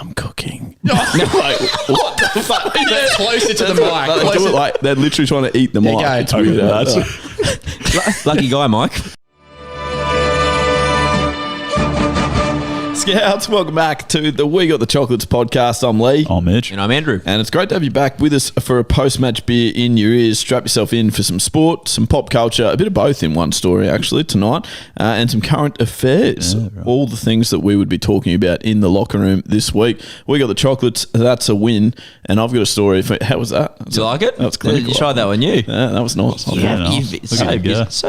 I'm cooking. What the fuck? That's closer to the mic. They do it like they're literally trying to eat the mic. It's weird. Lucky guy, Mike. Scouts, welcome back to the We Got the Chocolates podcast. I'm Lee. I'm Mitch. And I'm Andrew. And it's great to have you back with us for a post-match beer in your ears. Strap yourself in for some sport, some pop culture, a bit of both in one story actually tonight, and some current affairs. Yeah, right. All the things that we would be talking about in the locker room this week. We got the chocolates. That's a win. And I've got a story. How was that? Did you like it? That was clinical. You tried that one, you? Yeah, that was nice. So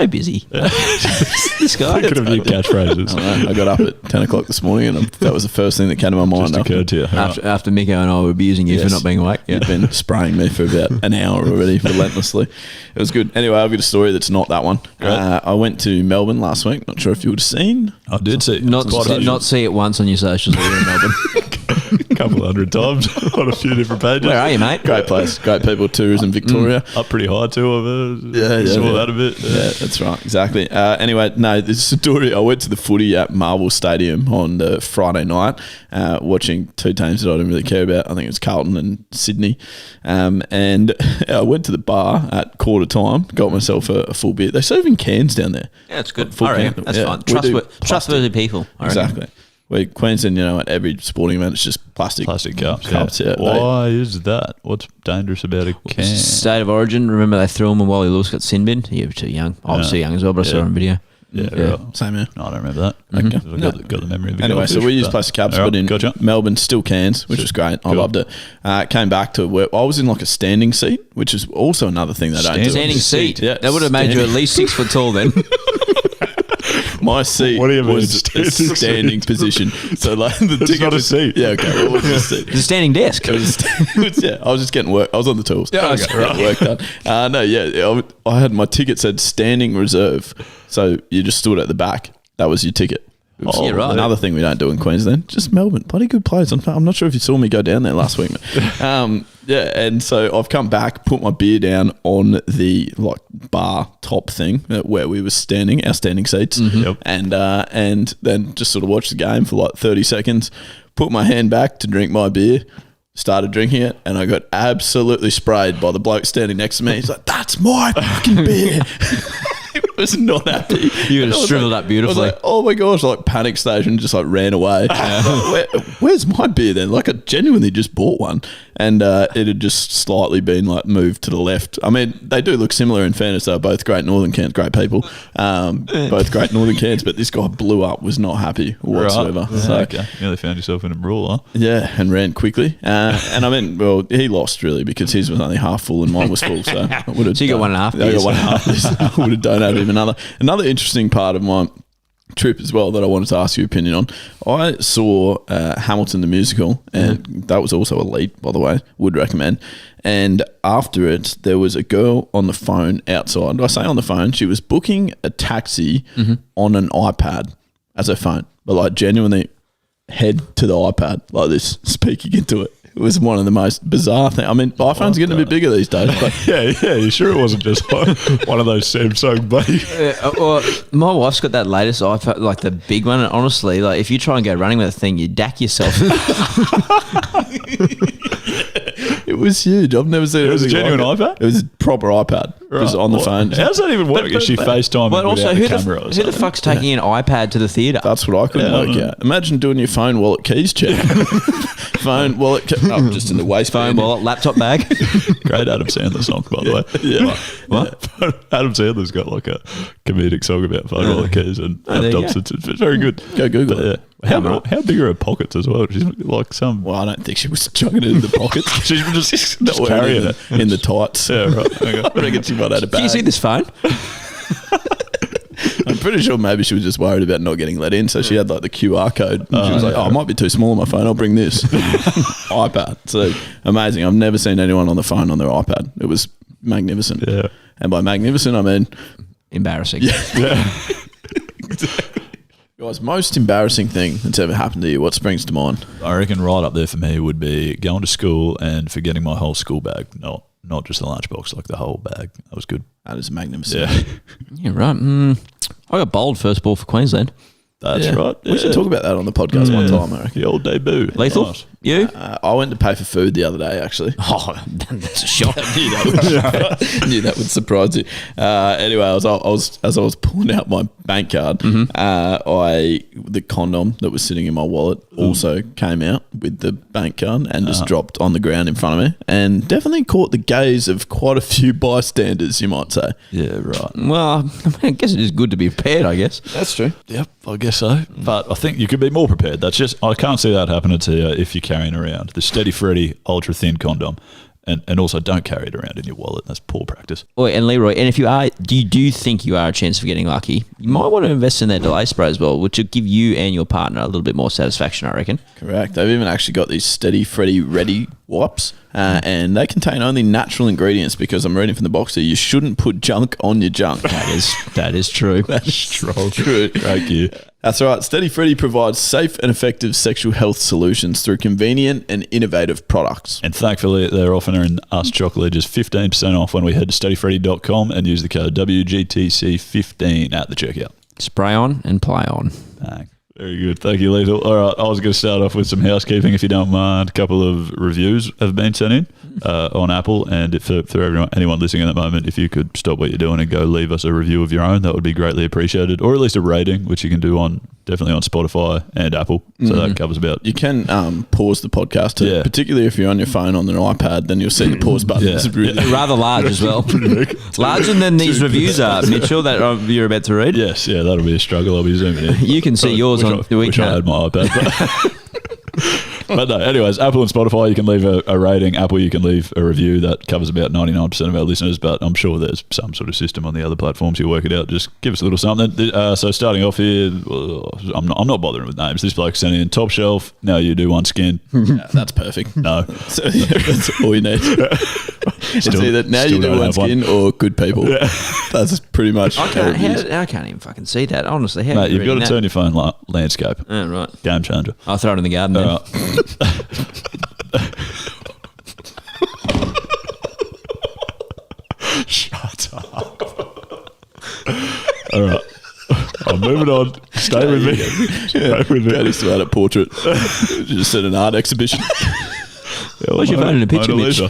busy. This guy. Thinking of new catchphrases. I got up at 10 o'clock this morning and that was the first thing that came to my mind. Just occurred to you. After Miko and I were abusing you for not being awake. You'd been spraying me for about an hour already, relentlessly. It was good. Anyway, I've got a story that's not that one. I went to Melbourne last week. Not sure if you would have seen. I did see it. Not see it once on your socials that you're in Melbourne. A couple 100 times on a few different pages. Where are you, mate? Great place. Great people. Tourism Victoria. Up pretty high too. Saw that a bit. Yeah, that's right. Exactly. Anyway, no, this is a story. I went to the footy at Marvel Stadium on the Friday night, watching two teams that I didn't really care about. I think it was Carlton and Sydney. And I went to the bar at quarter time, got myself a full beer. They serve in cans down there. Yeah, it's good. Full can. That's fine. Trustworthy people. Exactly. Queensland, at every sporting event, it's just plastic cups. Yeah. Why is that? What's dangerous about a can? State of origin. Remember they threw him when Wally Lewis got sin binned? You were too young. I was too young as well, but I saw it on video. Yeah. Right. Same here. No, I don't remember that. Okay. I've got the memory of it. Anyway, so we used plastic cups, but in Melbourne, still cans, which was great. I loved it. Came back to where I was in like a standing seat, which is also another thing they don't do. Standing seat? Yeah. That would have made you at least 6 foot tall then. My seat was a standing position. So like the it's not a seat. Yeah, okay. Well, it was a seat. It's a standing desk. I was just getting work. I was on the tools. Yeah, okay. Getting work done. I had my ticket said standing reserve. So you just stood at the back. That was your ticket. Yeah, right. Another thing we don't do in Queensland, just Melbourne. Bloody good place. I'm not sure if you saw me go down there last week. And so I've come back, put my beer down on the bar top thing where we were standing, our standing seats, and then just sort of watched the game for 30 seconds, put my hand back to drink my beer, started drinking it, and I got absolutely sprayed by the bloke standing next to me. He's like, "That's my fucking beer." I was not happy. You would have shriveled up beautifully. I was like, oh my gosh, panic station, just ran away. Where's my beer then? I genuinely just bought one, and it had just slightly been moved to the left. I mean, they do look similar in fairness. They're both great Northern cans, great people, both great Northern cans, but this guy blew up, was not happy whatsoever. Right. So, okay. Nearly found yourself in a brawl, huh? Yeah, and ran quickly. And I mean, well, he lost really because his was only half full and mine was full. So I would have. So you got 1.5. I got 1.5. I would have donated him another interesting part of my trip as well that I wanted to ask your opinion on. I saw Hamilton the musical, and that was also elite, by the way. Would recommend. And after it, there was a girl on the phone outside. I say on the phone, she was booking a taxi on an iPad as her phone, but genuinely head to the iPad like this, speaking into it. It was one of the most bizarre things. I mean, iPhones are getting a bit bigger these days. But yeah, you sure it wasn't just one of those Samsung buddies? My wife's got that latest iPhone, the big one. And honestly, if you try and go running with a thing, you dack yourself. It was huge. I've never seen it. It was a genuine iPad? It was a proper iPad. Right. It was on the phone. How's that even work? Is she FaceTiming but also, without the camera or something? Who the fuck's taking an iPad to the theatre? That's what I couldn't work out. Imagine doing your phone, wallet, keys check. Phone, wallet, just in the waistband. Phone, wallet, laptop bag. Great Adam Sandler song, by the way. Yeah. What? Adam Sandler's got a comedic song about phone, wallet, keys and laptops. It's very good. Go Google it. How big are her pockets as well? She's some. Well, I don't think she was chucking it in the pockets. She's just carrying it in the tights. Yeah, right. Okay. I reckon she might have had a bag. Can you see this phone? I'm pretty sure maybe she was just worried about not getting let in, so she had the QR code. And she was like, it might be too small on my phone. I'll bring this iPad. So amazing. I've never seen anyone on the phone on their iPad. It was magnificent. Yeah. And by magnificent, I mean embarrassing. Yeah. Guys, most embarrassing thing that's ever happened to you, what springs to mind? I reckon right up there for me would be going to school and forgetting my whole school bag. Not just the lunchbox, the whole bag. That was good. That is magnificent. Yeah. Yeah, right. I got bowled first ball for Queensland. That's right. We should talk about that on the podcast one time, I reckon. The old debut. Lethal? Nice. You? I went to pay for food the other day, actually. Oh, that's a shock. Knew that would surprise you. Anyway, as I was pulling out my bank card, the condom that was sitting in my wallet also came out with the bank card and just dropped on the ground in front of me, and definitely caught the gaze of quite a few bystanders, you might say. Yeah, right. Well, I guess it is good to be prepared, I guess. That's true. Yep, I guess so. But I think you could be more prepared. I can't see that happening to you if you're carrying around the Steady Freddy ultra thin condom. And also don't carry it around in your wallet. That's poor practice. Oh, and Leroy, and if you do think you are a chance of getting lucky, you might want to invest in their delay spray as well, which will give you and your partner a little bit more satisfaction, I reckon. Correct. They've even actually got these Steady Freddy Ready wipes, and they contain only natural ingredients, because I'm reading from the box here, you shouldn't put junk on your junk. That is true. That's true. Great gear. That's right. Steady Freddy provides safe and effective sexual health solutions through convenient and innovative products. And thankfully, they're offering us Chocolages 15% off when we head to steadyfreddy.com and use the code WGTC15 at the checkout. Spray on and play on. Bang. Very good. Thank you, Lethal. All right, I was going to start off with some housekeeping, if you don't mind. A couple of reviews have been sent in on Apple, and for anyone listening at the moment, if you could stop what you're doing and go leave us a review of your own, that would be greatly appreciated, or at least a rating, which you can do definitely on Spotify and Apple. So that covers about. You can pause the podcast too, particularly if you're on your phone on an iPad. Then you'll see the pause button. Yeah. It's really Rather large as well. Larger than these reviews are, Mitchell, that you're about to read. Yes, yeah, that'll be a struggle. I'll be zooming in. You can see yours on the Wish I had my iPad. But no, anyways, Apple and Spotify, you can leave a rating. Apple, you can leave a review. That covers about 99% of our listeners, but I'm sure there's some sort of system on the other platforms. You'll work it out. Just give us a little something. So starting off here, I'm not bothering with names. This bloke sent in Top Shelf. Now you do one skin. Yeah, that's perfect. No. So, that's all you need. It's either now you do one skin or good people. Yeah. That's pretty much. I can't even fucking see that. Honestly, how Mate, you've got to turn your phone landscape. Oh, right. Game changer. I'll throw it in the garden then. Shut up. All right. I'm moving on. Stay with me. Stay with me. Daddy's still at a portrait. Just at an art exhibition. What's your phone in a picture, Mitch?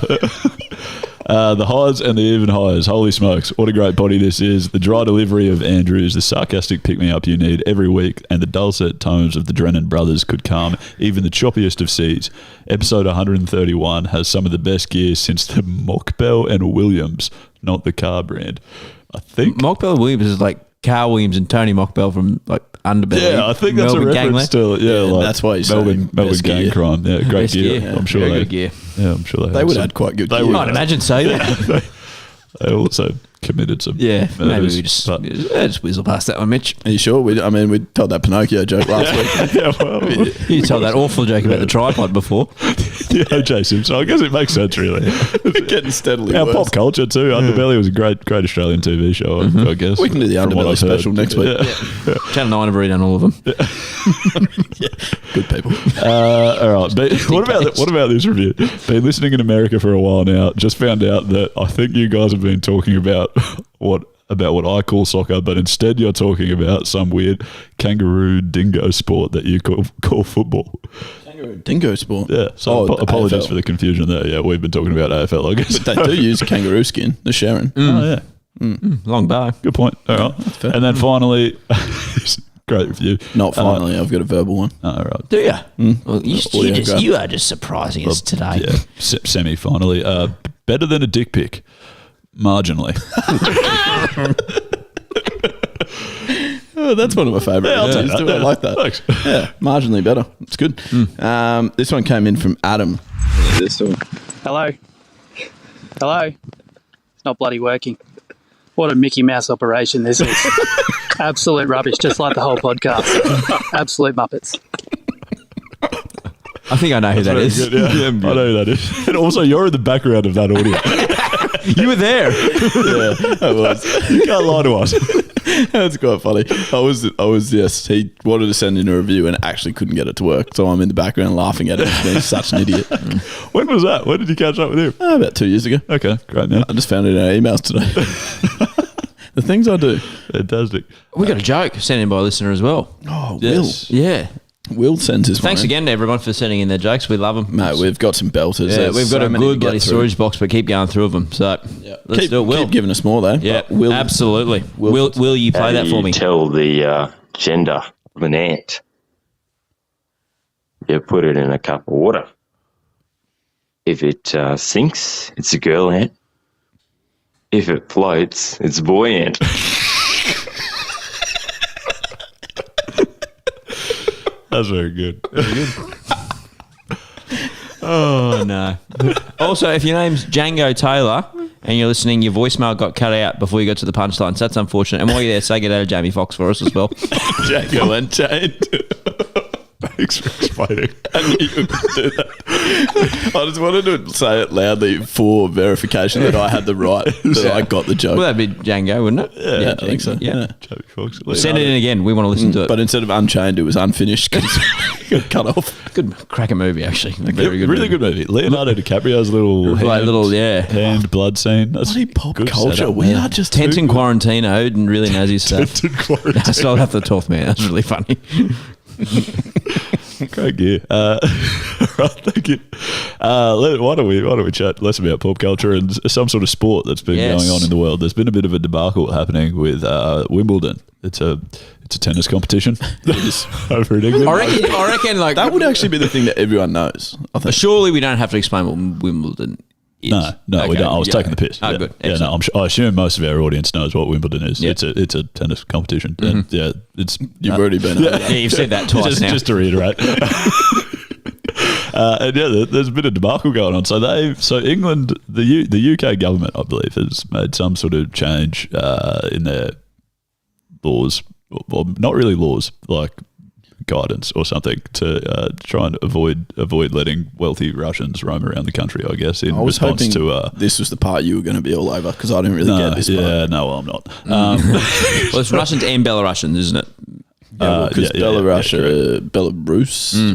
The highs and the even highs. Holy smokes. What a great body this is. The dry delivery of Andrews, the sarcastic pick-me-up you need every week, and the dulcet tones of the Drennan brothers could calm even the choppiest of seas. Episode 131 has some of the best gear since the Mockbell and Williams, not the car brand. I think... Mockbell and Williams is like Carl Williams and Tony Mockbell from like Underbelly. Yeah, I think that's Melbourne a reference to like that's why you say Melbourne gang gear. crime. Yeah, great Best gear. gear. I'm sure Very they. good gear. Yeah, I'm sure They would have had quite good gear. I'd imagine so. Yeah, They also committed some. maybe murders, we just but- just whizzle past that one, Mitch. Are you sure? We told that Pinocchio joke last week. Yeah, well, You told that awful joke about the tripod before. yeah, OJ Simpson. I guess it makes sense, really. Getting steadily Our worse. pop culture too. Underbelly was a great Australian TV show. I guess We can do the from what Underbelly I've heard. special next week. Yeah. Channel 9 have already done all of them. Good people. All right. But what about this review? Been listening in America for a while now. Just found out that I think you guys have been talking about what I call soccer, but instead you're talking about some weird kangaroo dingo sport that you call football. Kangaroo dingo sport. Yeah. So apologies AFL. for the confusion there. Yeah, we've been talking about AFL, I guess. But they do use kangaroo skin, the Sharon. Oh yeah. Long bar. Good point. All right. fair. And then finally, great review. Not finally, I've got a verbal one. All right. Do you? Well, Audio you are just surprising us today. Yeah. Semi-finally. Better than a dick pic. Marginally. Oh, that's one of my favourite Yeah, I'll take reviews. that. I Yeah. like that. Thanks. Yeah, marginally better. It's good. This one came in from Adam. Hello? Hello? It's not bloody working. What a Mickey Mouse operation this is. Absolute rubbish, just like the whole podcast. Absolute Muppets. I think I know who that is. Good, yeah. I know who that is. And also, you're in the background of that audio. You were there. Yeah, I was. You can't lie to us. That's quite funny. I was. Yes, he wanted to send in a review and actually couldn't get it to work. So I'm in the background laughing at him for being such an idiot. When was that? When did you catch up with him? About 2 years ago. Okay, great man. I just found it in our emails today. The things I do. Fantastic. We got a joke sent in by a listener as well. Oh, Yes. Yeah. Will sends this one. Thanks again to everyone for sending in their jokes. We love them. Mate, we've got some belters. Yeah, There's we've got so a many to good get bloody through. storage box, but keep going through them. So let's do it. Will. Keep giving us more, though. Yeah, But Will, absolutely. Will you play that for me? Tell the gender of an ant. You put it in a cup of water. If it sinks, it's a girl ant. If it floats, it's a boy ant. That's very good. Very good. Oh, no. Also, if your name's Django Taylor and you're listening, your voicemail got cut out before you got to the punchline. So that's unfortunate. And while you're there, say good day to Jamie Foxx for us as well. Django Unchained. Thanks for explaining. I knew you would do that. I just wanted to say it loudly for verification that I had the right, that I got the joke. Well, that'd be Django, wouldn't it? Yeah, I think so. Yeah. Jamie Foxx. Send it in again. We want to listen to it. But instead of Unchained, it was Unfinished. Cut off. Good cracker movie, actually. Very good. Really good movie. Leonardo DiCaprio's little hand blood scene. That's Bloody pop good culture. setup, We man. are just Tent too in good. Quarantino and really nosy stuff. Tent in Quarantino. I still have the 12th man. That's really funny. Great gear. Right, thank you. Why don't we chat less about pop culture and some sort of sport that's been Yes. going on in the world? There's been a bit of a debacle happening with Wimbledon. It's a tennis competition over in England. I reckon like That would actually be the thing that everyone knows, I think. surely we don't have to explain what Wimbledon is. No, we Okay. don't. I was Yeah. taking the piss. Oh, yeah. good. Yeah, no, Excellent. I assume most of our audience knows what Wimbledon is. Yeah. It's a tennis competition, and yeah, it's You've already been over that. Yeah, you've said that twice just, now. just to reiterate. And yeah, there's a bit of debacle going on. So England, the UK government, I believe, has made some sort of change in their laws, or not really laws, like guidance or something, to try and avoid letting wealthy Russians roam around the country, I guess, in I was response hoping to this was the part you were going to be all over because I didn't really get this part. no, I'm not. Well, it's Russians and Belarusians, isn't it? Because yeah, Belarus,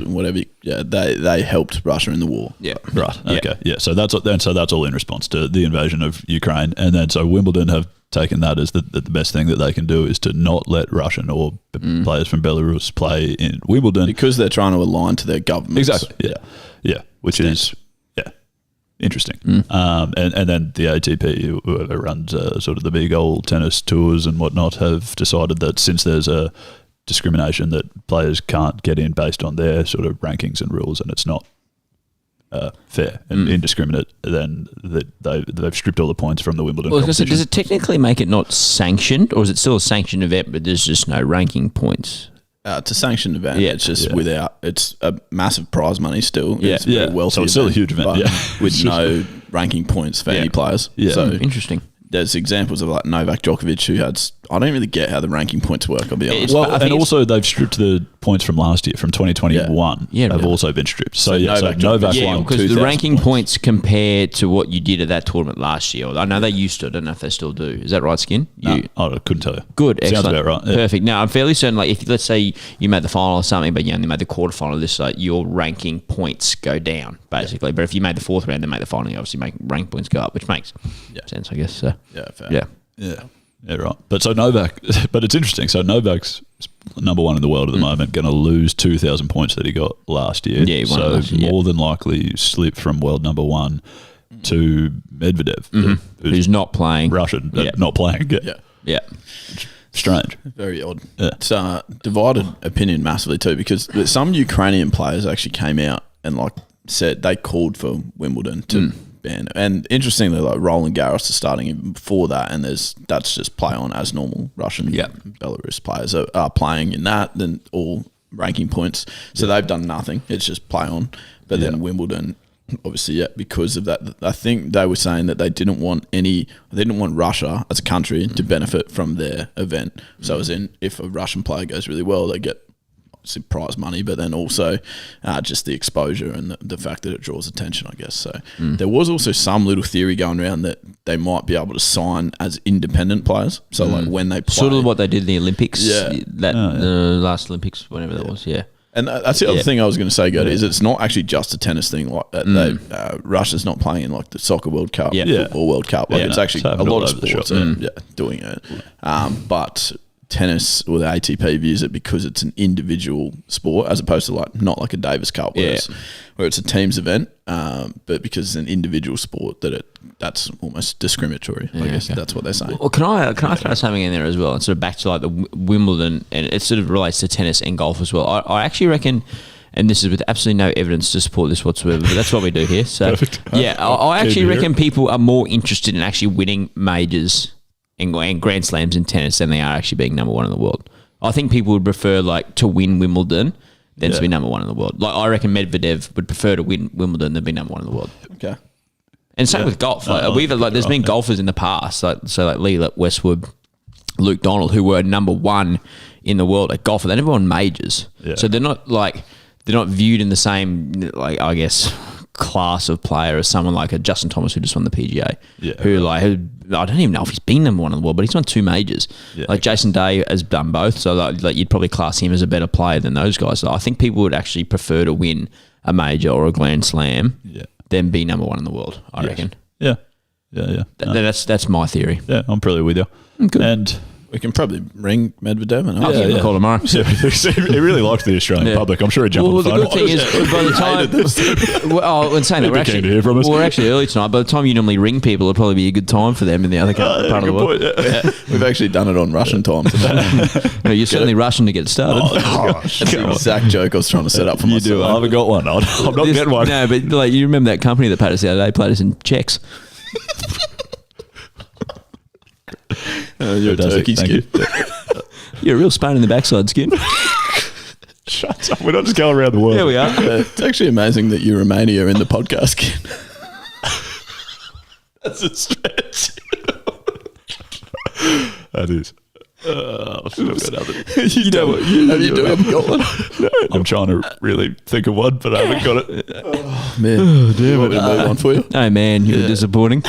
whatever, they helped Russia in the war. Yeah. Right. Okay. Yeah. So that's all in response to the invasion of Ukraine, and then so Wimbledon have taken that as the best thing that they can do is to not let Russian or players from Belarus play in Wimbledon Because they're trying to align to their governments. Exactly. Yeah. Which is interesting. And then the ATP, who runs sort of the big old tennis tours and whatnot, have decided that since there's a discrimination that players can't get in based on their sort of rankings and rules, and it's not fair and indiscriminate, then they've stripped all the points from the Wimbledon Well, competition. does it technically make it not sanctioned, or is it still a sanctioned event, but there's just no ranking points? It's a sanctioned event. Yeah. It's just without. It's a massive prize money still. Yeah. It's a very wealthy So it's still a huge event, but yeah. with no ranking points for any players. Yeah. So Interesting. there's examples of like Novak Djokovic who had. I don't really get how the ranking points work. I'll be honest. I Well, think and it's- also they've stripped the points from last year, from 2021. Yeah, have really. also been stripped. So Novak Novak Djokovic- Yeah, won. because the 2,000 ranking points compare to what you did at that tournament last year. I know they used to. I don't know if they still do. Is that right, Skin? No, I couldn't tell you. Good, Sounds excellent, about right. Yeah. perfect. Now I'm fairly certain. Like, if let's say you made the final or something, but you only made the quarterfinal of this, like your ranking points go down basically. But if you made the fourth round, then make the final, you obviously make rank points go up, which makes sense, I guess. So yeah, fair. yeah. Yeah, right. But so Novak, but it's interesting. So Novak's number one in the world at the moment, going to lose 2,000 points that he got last year. Yeah, he won it so last year, more than likely slip from world number one to Medvedev, Who's not playing? Russian, Yeah. not playing. Yeah. Yeah. Strange. Very odd. Yeah. It's divided opinion massively too, because some Ukrainian players actually came out and like said they called for Wimbledon to ban. And interestingly, like Roland Garros is starting even before that, and that's just play on as normal. Russian, Belarus players are playing in that, then all ranking points. So they've done nothing. It's just play on. But then Wimbledon, obviously, because of that, I think they were saying that they didn't want Russia as a country to benefit from their event. So as in, if a Russian player goes really well, they get obviously prize money, but then also just the exposure and the fact that it draws attention, I guess. So there was also some little theory going around that they might be able to sign as independent players. So like when they play, Sort of what they did in the Olympics. Yeah. The last Olympics, whenever that was. Yeah. And that's the other thing I was going to say, Gode, is it's not actually just a tennis thing. Like Russia's not playing in like the Soccer World Cup, Football World Cup. Like it's actually a lot of sports doing it. But tennis, or the ATP views it because it's an individual sport as opposed to like not like a Davis Cup where it's a teams event, but because it's an individual sport that's almost discriminatory. I guess that's what they're saying. Well, can I throw something in there as well? And sort of back to like the Wimbledon, and it sort of relates to tennis and golf as well. I actually reckon, and this is with absolutely no evidence to support this whatsoever, but that's what we do here. So I actually reckon people are more interested in actually winning majors and Grand Slams in tennis than they are actually being number one in the world. I think people would prefer like to win Wimbledon than to be number one in the world. Like I reckon Medvedev would prefer to win Wimbledon than be number one in the world. Okay. And same with golf. Like there's been golfers in the past, like Lee Westwood, Luke Donald, who were number one in the world at golf. They never won majors, so they're not viewed in the same, like, I guess, class of player as someone like a Justin Thomas who just won the PGA. I don't even know if he's been number one in the world, but he's won two majors. Jason Day has done both, so like you'd probably class him as a better player than those guys. So I think people would actually prefer to win a major or a Grand Slam than be number one in the world. I reckon. That's my theory. Yeah, I'm probably with you. Good. And we can probably ring Medvedev and ask him. Call tomorrow. He really likes the Australian public. I'm sure he'd jump on the phone. The good thing is, by the time... when saying that, we're actually early tonight. By the time you normally ring people, it'll probably be a good time for them in the other part of the world. We've actually done it on Russian time. No, you're certainly rushing to get started. That's the exact joke I was trying to set up for myself. You do. I haven't got one. I'm not getting one. No, but like you remember that company that paid us the other day, played us in checks. You're a turkey skin. You're a real Spain in the backside skin. Shut up. We're not just going around the world. There we are. It's actually amazing that you're Romania in the podcast skin. That's a stretch. That is. Have you got one? No, I'm trying to really think of one, but I haven't got it. Oh, man. Oh, damn. Want me to move on for you? Oh, man. You're disappointing.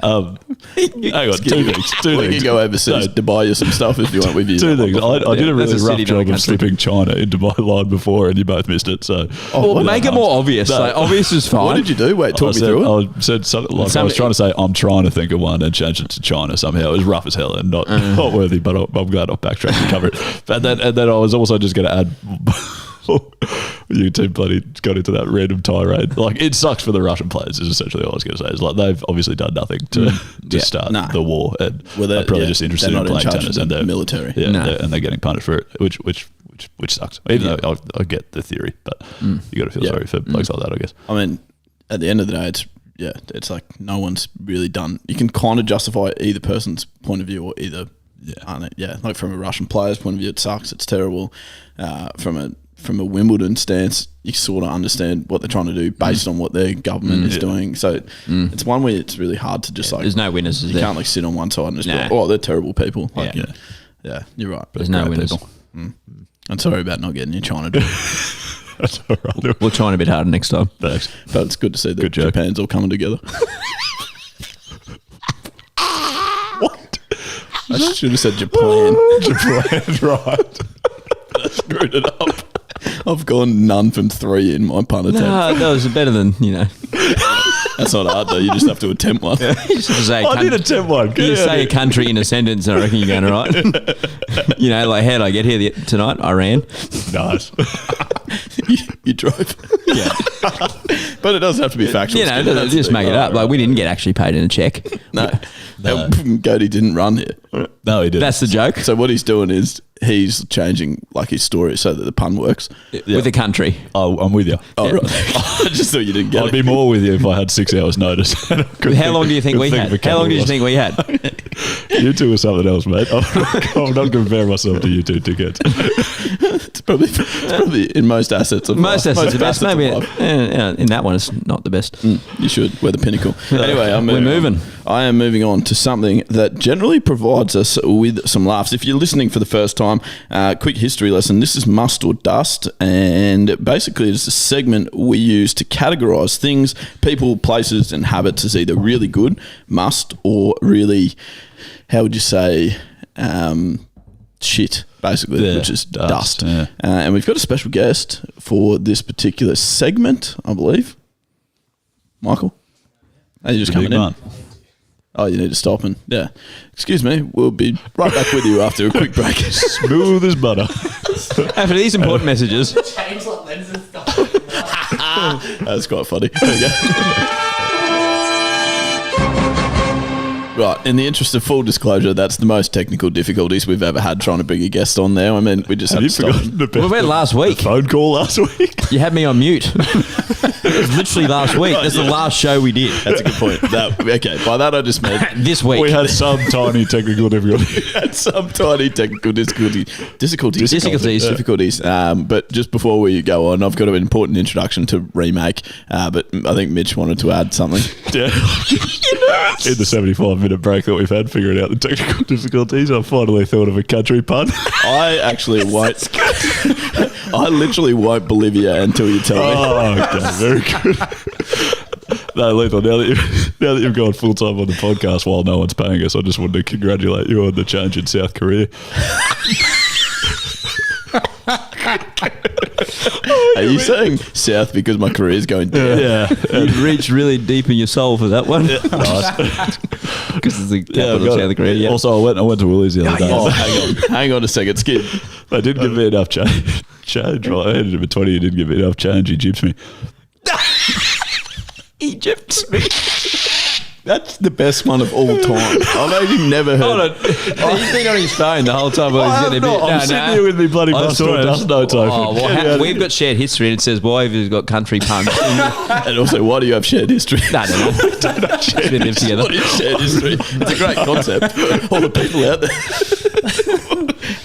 Hang on, two things. We can go overseas to buy you some stuff if you want with you. Two things. I did a really rough job of slipping China into my line before, and you both missed it. So, make it more obvious. No. Like, obvious is fine. What did you do? Wait, talk me through it. I said something like I was trying to say I'm trying to think of one and change it to China somehow. It was rough as hell and not worthy, but I'm glad I backtracked and covered it. And then I was also just going to add. You two bloody got into that random tirade. Like, it sucks for the Russian players, is essentially all I was going to say. It's like they've obviously done nothing to start the war, and they're probably just interested in playing tennis and they're military. And they're getting punished for it, which sucks. Even though I get the theory, but you got to feel sorry for blokes like that, I guess. I mean, at the end of the day, it's like no one's really done. You can kind of justify either person's point of view or either. Like from a Russian player's point of view, it sucks. It's terrible. From a Wimbledon stance, you sort of understand what they're trying to do based on what their government is doing. So it's one where it's really hard to just there's no winners. You can't like sit on one side and just be like, they're terrible people. Like, yeah, you're right. There's no winners. I'm sorry about not getting you China. That's all right. We'll try a bit harder next time. Thanks. But it's good to see that Japan's all coming together. What? I should have said Japan. Japan, right. I screwed it up. I've gone none from three in my pun attempt. No, that was better than, That's not hard though. You just have to attempt one. You just have to say I did attempt one. You say a country in a sentence and I reckon you're going all right. Like, how did I get here tonight? I ran. Nice. You drove. Yeah. But it doesn't have to be factual. Just make it up. Like, we didn't get actually paid in a check. No. Gode didn't run here. No, he didn't. That's the joke. So what he's doing is he's changing like his story so that the pun works. With the country. Oh, I'm with you. Oh, right. I just thought you didn't get it. I'd be more with you if I had 6 hours notice. How long do you think we had? How long did you think we had? You two were something else, mate. I'm not comparing myself to you two tickets. It's probably in most assets of most life. Assets the best. Maybe in that one it's not the best. You should. We're the pinnacle. Anyway, we're moving. I am moving on to something that generally provides us with some laughs. If you're listening for the first time, quick history lesson. This is Must or Dust, and basically it's a segment we use to categorise things, people, places and habits as either really good, must, or really, how would you say, shit, basically, Yeah, which is dust. yeah. And we've got a special guest for this particular segment, I believe. Michael? Are you just coming in? Man. Oh, you need to stop and, yeah. Excuse me, we'll be right back with you after a quick break. Smooth as butter. After these important messages. Change like lenses stuff. That's quite funny. There you go. Right, in the interest of full disclosure, that's the most technical difficulties we've ever had trying to bring a guest on there. I mean, we just Have had you to stop. forgotten about We went last week. the phone call last week? You had me on mute. It was literally last week. That's the last show we did. That's a good point. Okay, by that I just meant This week. We had some tiny technical difficulty. had some tiny technical difficulties. But just before we go on, I've got an important introduction to Remake. But I think Mitch wanted to add something. Yeah. In the 75-minute break that we've had figuring out the technical difficulties, I finally thought of a country pun. I actually won't. I literally won't believe you until you tell me. Oh, okay, very good. No, Lethal, now that you've gone full time on the podcast while no one's paying us, I just wanted to congratulate you on the change in South Korea. Are you saying South because my career's going down? Yeah. You reached really deep in your soul for that one. Nice. Because it's the Yeah, capital of South Korea. Yeah. Also, I went to Woolies the other day. Oh, hang on a second, Skid. They didn't give me enough change. Well, I handed him a 20. He didn't give me enough change. He gypped me. Egypt. That's the best one of all time. I've actually never heard. Hold on. He's been on his phone the whole time. While he's getting a bit. I'm sitting here with me bloody I'm muscle sorry. dust notes Oh, open. well, we've got shared history, and it says why have you got country puns? And also, why do you have shared history? No. We live together. What is shared history? It's a great concept. All the people out there.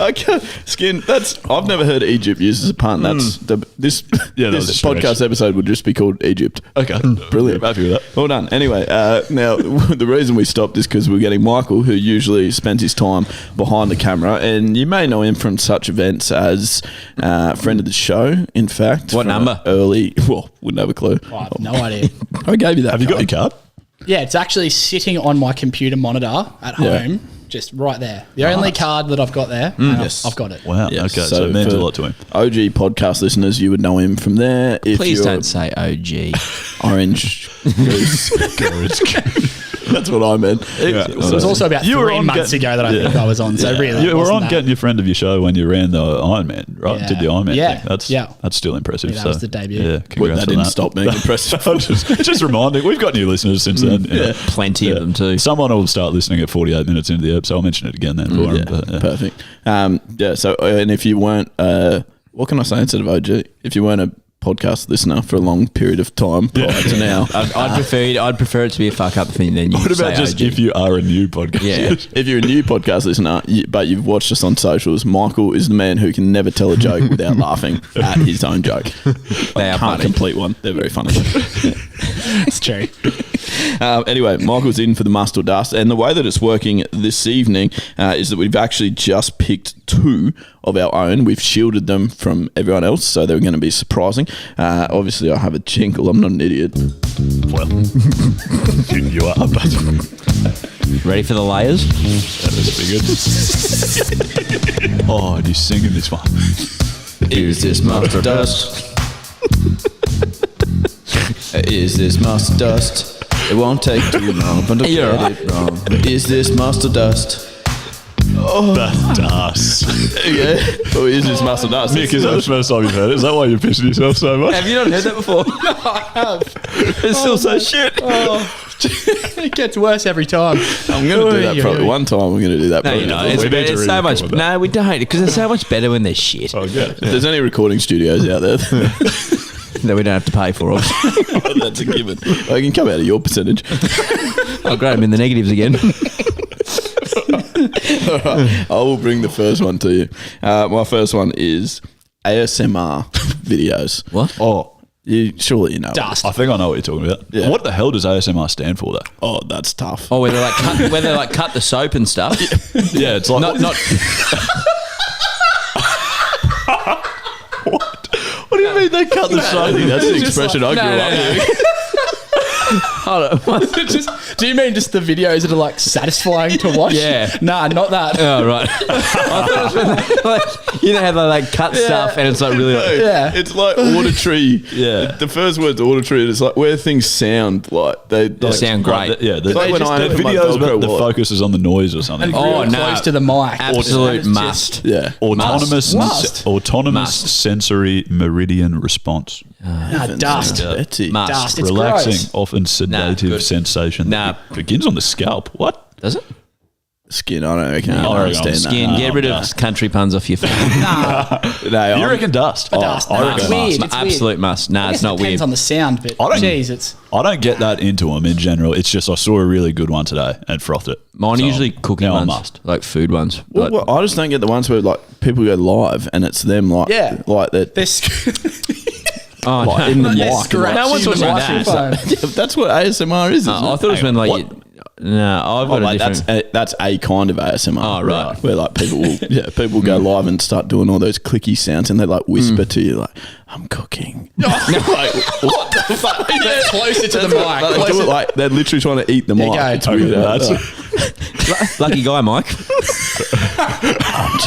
Okay, Skin. I've never heard Egypt used as a pun. That's this podcast episode would just be called Egypt. Okay, Brilliant. I'm happy with that. Well done. Anyway, now the reason we stopped is because we're getting Michael, who usually spends his time behind the camera, and you may know him from such events as friend of the show. In fact, What from number? Wouldn't have a clue. I have no idea. I gave you that. Have you got your card? Yeah, it's actually sitting on my computer monitor at home, just right there. The only card that I've got there, and Yes. I've got it. Wow. Yes. Okay, so it means for a lot to him. OG podcast listeners, you would know him from there. If Please you're don't say OG. Orange Goose. That's what I meant. Yeah. It was also about You were 3 on months ago that I think I was on. So really, You it were wasn't on that. getting your friend of your show when you ran the Ironman, right? Yeah. Did the Ironman Yeah. thing. That's still impressive. Yeah, that was the debut. Yeah, But congrats that on didn't stop being impressive. I'm just reminding, we've got new listeners since then. Yeah. Plenty of them too. Someone will start listening at 48 minutes into the episode. I'll mention it again then for him. But, yeah. Perfect. So, and if you weren't, what can I say instead of OG? If you weren't a podcast listener for a long period of time prior to now, I'd prefer it to be a fuck up thing than you What about say just OG. if you are a new podcast? Yeah. if you're a new podcast listener, but you've watched us on socials, Michael is the man who can never tell a joke without laughing at his own joke. They are Can't funny. complete one. They're very funny. It's true. Anyway, Michael's in for the must or dust, and the way that it's working this evening is that we've actually just picked 2 of our own. We've shielded them from everyone else, so they're going to be surprising. Obviously, I have a jingle. I'm not an idiot. Well, you are, but Ready for the layers? that was figured. Oh, and you're singing this one. Is this must or dust? Is this must or dust? It won't take too long, but don't You're get right. it wrong. Is this must or dust? That's dust. Yeah. Or is this must or dust? Nick, is that the first time you've heard it? Is that why you're pissing yourself so much? Have you not heard that before? It's still so shit. It gets worse every time. I'm going to do that probably one time. We're going to do that No, probably. you know, We it's, need better, to it's so re-record much. that. No, we don't, because it's so much better when they're shit. Oh, yeah. If there's any recording studios out there, That we don't have to pay for. Obviously. that's a given. I can come out of your percentage. Oh, great! I'm in the negatives again. All right, I will bring the first one to you. My first one is ASMR videos. What? Oh, surely you know. Dust. I think I know what you're talking about. Yeah. What the hell does ASMR stand for, though? Oh, that's tough. Oh, where they like cut the soap and stuff. Yeah, it's like... Not. What do you mean they cut the I think that's the expression I grew up with. Hold on. Do you mean just the videos that are like satisfying to watch? Yeah. Nah, not that. Oh, right. I thought it was like, you know how they like cut stuff and it's like really like, Yeah. It's like auditory. Yeah. The first word's auditory. And it's like where things sound like they like, sound great. Like when I the open my videos, but Velcro the wallet. focus is on the noise or something. And Oh, really no. close to the mic. Absolute It's must. just- Yeah. Autonomous, Must. autonomous sensory meridian response. Nah, dust. Betty. Must. Dust. It's Relaxing, gross. often sedative good. sensation. Nah. that begins on the scalp. What? Does it? Skin. I don't reckon you I can reckon understand Skin. that. Get rid of country puns off your face. No, You reckon dust? Dust. I Nah, reckon it's weird. must. It's Absolute weird. must. Nah, I guess it's not it depends weird. on the sound, but I don't- geez, it's I don't get that into them in general. It's just I saw a really good one today and frothed it. Mine are So, usually cooking now I ones, must. like food ones. Well, Like- I just don't get the ones where like people go live and it's them like Yeah. like that they're oh, like no. in the they're mic. scratching No one's the talking about that. microphone. Yeah, that's what ASMR is. Isn't I it? thought it was when like What? you, no, I've got Oh, a like different. that's a kind of ASMR. Oh, right. Where like people will, people go live and start doing all those clicky sounds and they like whisper to you like, I'm cooking. Like, what the fuck? They're closer to the mic. Like, they do Closer- it like they're literally trying to eat the mic. you go. It's weird. That's- Lucky guy, Mike. I'm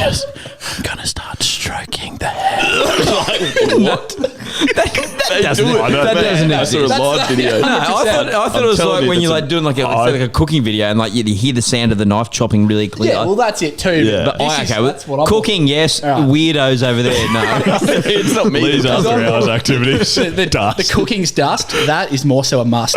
gonna start stroking the hair. That doesn't, that doesn't That's a exist. live video. No, I thought it was telling like you, when you're that's like doing like a cooking video and like you hear the sound of the knife chopping really clear. Yeah, well, that's it too. Yeah. but That's what I'm cooking, yes. All right. Weirdos over there, no. It's not me. These that's after done hours activities. The cooking's dust. That is more so a must.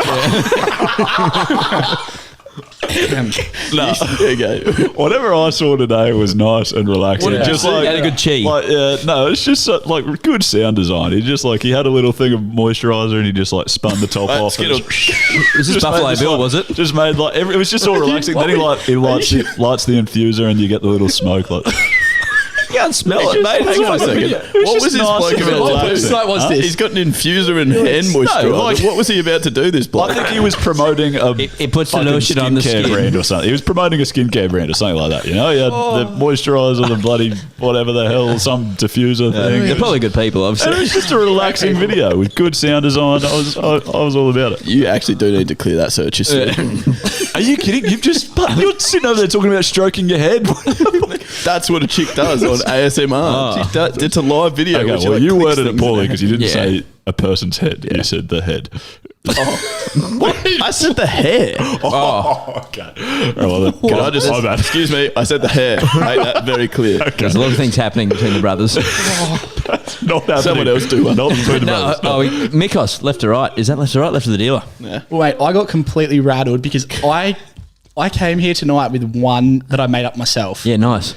No. There you go. Whatever I saw today was nice and relaxing. What did you Just see? like Had a good cheese. Like, no, it's just like good sound design. He just like he had a little thing of moisturizer and he just like spun the top off. And Skittle. Was this just Buffalo made this, Bill, like- was it? Just made like it was just all relaxing. Then he lights the infuser and you get the little smoke like. You can't smell it, mate. Hang on a second. What was just this nice bloke and about to relaxing. do? What was this? He's got an infuser and hand moisturizer. like- what was he about to do, this bloke? I think he was promoting a It puts the fucking lotion on the skincare skin. brand or something. He was promoting a skincare brand or something like that. You know, he had the moisturizer, the bloody whatever the hell, some diffuser thing. They're probably good people, And it obviously. was just a relaxing video with good sound design. I was all about it. You actually do need to clear that search history. Are you kidding? You're sitting over there talking about stroking your head. That's what a chick does on ASMR. She does, it's a live video. Okay, which well, like you clicks worded it things. poorly because you didn't Yeah. say a person's head. You said the head. What? I said the hair. Okay. Well, then, Can I just, my bad. excuse me, I said the hair. Make that very clear. There's a lot of things happening between the brothers. Not happening. Someone else do one. Not between the No, brothers. Mikos, left to right. Is that left to right, left to the dealer? Wait, I got completely rattled because I came here tonight with one that I made up myself. Yeah, nice.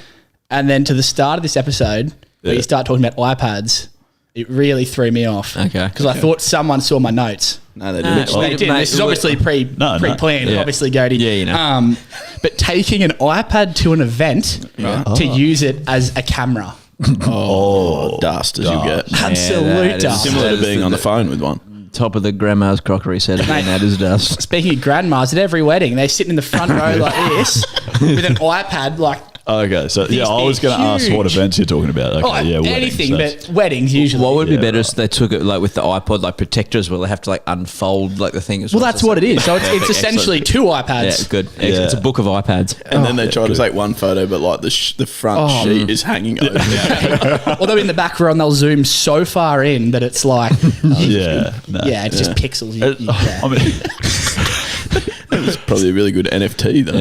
And then to the start of this episode, where you start talking about iPads, it really threw me off. Okay. Because I thought someone saw my notes. No, they Nah, didn't. well, They did. mate, This is obviously No, pre-planned, yeah. obviously, Gode. Yeah, you know. But taking an iPad to an event to use it as a camera. Oh, dust as you get. Absolute that is dust. Similar That to is being the- on the phone with one. Top of the grandma's crockery set, and that is dust. Speaking of grandmas, at every wedding, they're sitting in the front row like this with an iPad like, Okay, so yeah, I was going to ask what huge. events you're talking about. Okay, oh, yeah, weddings, anything, that's- but weddings usually. What would be Yeah, better right. if they took it like with the iPod, like protectors, where they have to like unfold like the thing as Well, well. that's what it is. So it's Perfect, essentially two iPads. Yeah, good. Yeah. It's a book of iPads. And then they try to take one photo, but like the front sheet is hanging over. Although in the back row, and they'll zoom so far in that it's like, Yeah, no. yeah, it's just pixels. Yeah. I mean, It's probably a really good NFT though.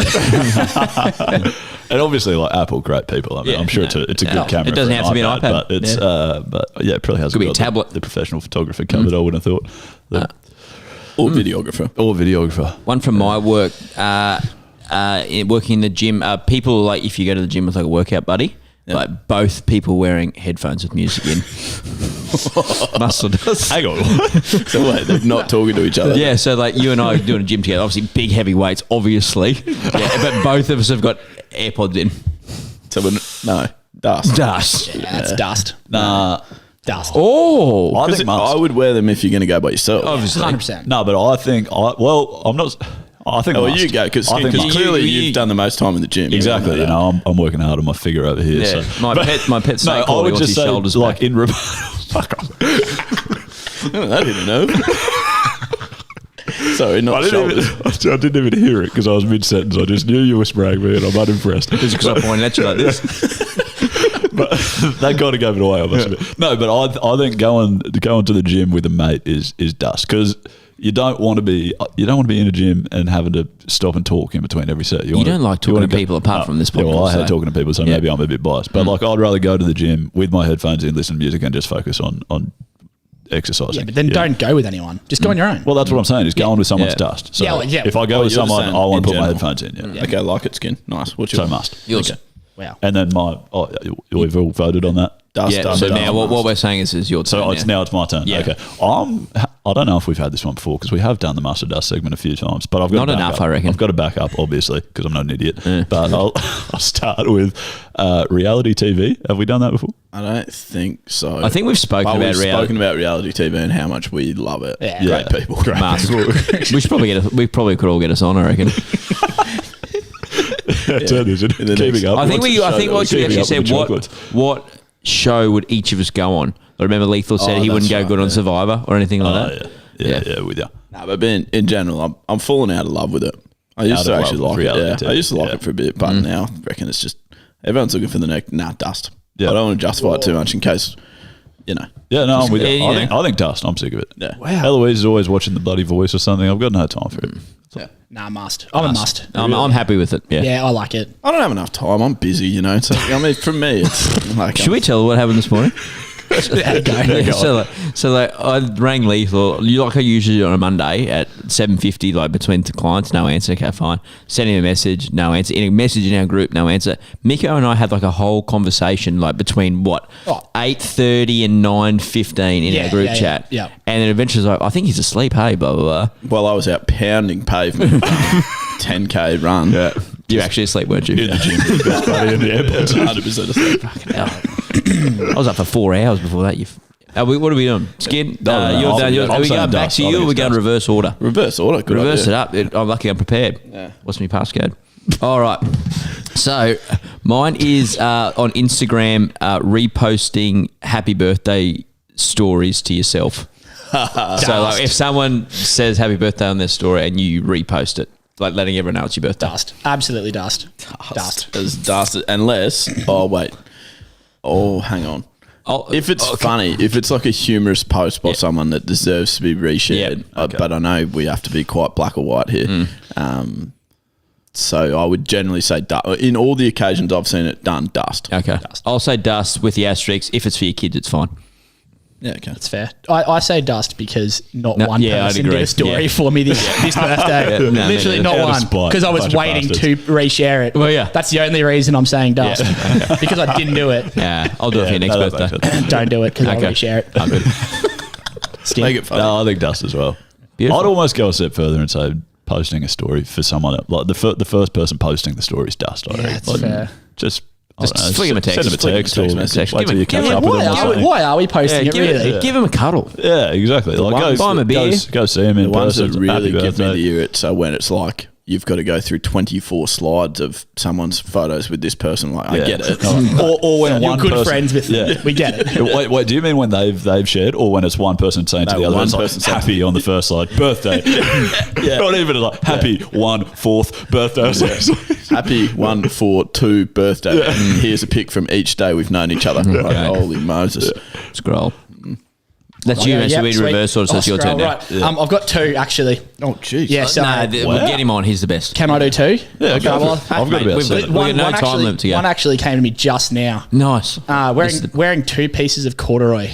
and obviously, like Apple, great people. I mean, Yeah, I'm sure it's a good camera. it doesn't for have to be an iPad. but it's but yeah, it probably hasn't Could be a got tablet. The professional photographer covered. I would have thought, Or videographer. or videographer. One from my work, working in the gym. People like if you go to the gym with like a workout buddy, like both people wearing headphones with music in. Muscle does. Hang on. So wait, they're not talking to each other. Yeah, so like you and I are doing a gym together. Obviously, big heavy weights. Obviously, yeah, but both of us have got AirPods in. So no, dust. Dust. That's dust. Nah, Dust. Oh, I 'Cause think must. I would wear them if you're going to go by yourself. obviously. 100%. No, but I think I'm not. I think. Oh, well, must. you go because I think must. clearly You- you've done the most time in the gym. Exactly. You know, I'm working hard on my figure over here. Yeah, so. my pet snake No, I quality would wants just his say, shoulders like back. in fuck off. Oh, that didn't know. Sorry, not shoulders. I didn't even hear it because I was mid-sentence. I just knew you were spraying me and I'm unimpressed. Just because I pointed at you like this. But that kind of gave it away, I must admit. No, but I think going to the gym with a mate is dust because you don't want to be in a gym and having to stop and talk in between every set. You don't like talking to people apart from this podcast. Yeah, well, I hate talking to people, so maybe I'm a bit biased. But like, I'd rather go to the gym with my headphones in, listen to music, and just focus on exercising. Yeah, but then don't go with anyone. Just go on your own. Well, that's what I'm saying. Is going with someone's dust. So if I go with someone, I want to put my headphones in. Yeah. Okay, like it, Skin. Nice. What's your must? Yours. Okay. Wow. And then we've all voted on that. Dust. So now what we're saying is your turn. So now it's my turn. Yeah. Okay. I don't know if we've had this one before because we have done the mustard dust segment a few times, but I've got not enough. I reckon I've got to back up, obviously, because I'm not an idiot. But I'll start with reality TV. Have we done that before? I don't think so. I think we've spoken about reality TV and how much we love it. Yeah. Great people. Great we should probably we probably could all get us on, I reckon. Keeping up. I think what you actually said. What show would each of us go on? I remember Lethal said he wouldn't go good on Survivor or anything like that. Yeah, with you. No, but in general, I'm falling out of love with it. I used to actually like it. Yeah, I used to like it for a bit, but now I reckon it's just everyone's looking for the next dust. Yeah. I don't want to justify it too much in case, you know. Yeah, no, I'm with you. I think dust. I'm sick of it. Yeah. Wow. Eloise is always watching The Bloody Voice or something. I've got no time for it. Yeah. Nah, must. I'm a must. I'm happy with it. Yeah, I like it. I don't have enough time. I'm busy, you know. So I mean, for me, it's like. Should we tell what happened this morning? Go. So I rang Lethal, like I usually do on a Monday at 7:50, like between the clients, no answer. Okay, fine. Send him a message, no answer. In a message in our group, no answer. Miko and I had like a whole conversation, like between 8:30 and 9:15 in our group chat. Yeah. And then eventually, like, I think he's asleep. Hey, blah blah blah. Well, I was out pounding pavement, 10K run. Yeah. You're actually asleep, weren't you? In the gym. Best buddy in the airport. 100% asleep. Fucking hell. I was up for 4 hours before that. What are we doing? Skin? You're done. Are we going back to you or are we going reverse order? Reverse order. Good Reverse idea. it up. I'm lucky I'm prepared. Yeah. What's my passcode? All right. So mine is on Instagram reposting happy birthday stories to yourself. So like if someone says happy birthday on their story and you repost it, like letting everyone know it's your birthday. Dust. Absolutely dust. Dust. As dust. Unless, hang on. If it's funny, if it's like a humorous post by someone that deserves to be reshared, but I know we have to be quite black or white here. So I would generally say in all the occasions I've seen it done, dust. Okay. Dust. I'll say dust with the asterisks. If it's for your kids, it's fine. Yeah, okay. That's fair. I say dust because one person did a story Yeah. for me this birthday. Literally not Out of one. spite, Because I was bunch of waiting bastards. to reshare it. Well, yeah. That's the only reason I'm saying dust. Because I didn't do it. Yeah, I'll do it for your next that birthday. makes sense. Don't do it because I'll reshare it. I'm good. Make it funny. No, I think dust as well. Beautiful. I'd almost go a step further and say posting a story for someone else. Like the first person posting the story is dust. I reckon. That's fair. Just flick him a text. Send him a text or message. wait till you catch up with him or something. Why are we posting it really? Give him a cuddle. Yeah, exactly. Like buy him a beer. Go see him in The ones person. that really Happy give me birthday. the ear, so when it's like you've got to go through 24 slides of someone's photos with this person, like I get it. or when You're one good person, friends with them. We get it. Wait, do you mean when they've shared, or when it's one person saying to the other, one it's like person saying- happy on the first slide, birthday? Not even like happy 1/4 birthday. Happy 1/4 birthday. And here's a pic from each day we've known each other. Like, holy Moses. Scroll. That's you, so we reverse order, so it's your turn now. Right. I've got two actually. Oh, jeez. Yeah, so We'll get him on. He's the best. can I do two? Yeah, Okay, go for well, it. I've got about we've 7. got no time limit to go. One actually came to me just now. Nice. Wearing 2 pieces of corduroy.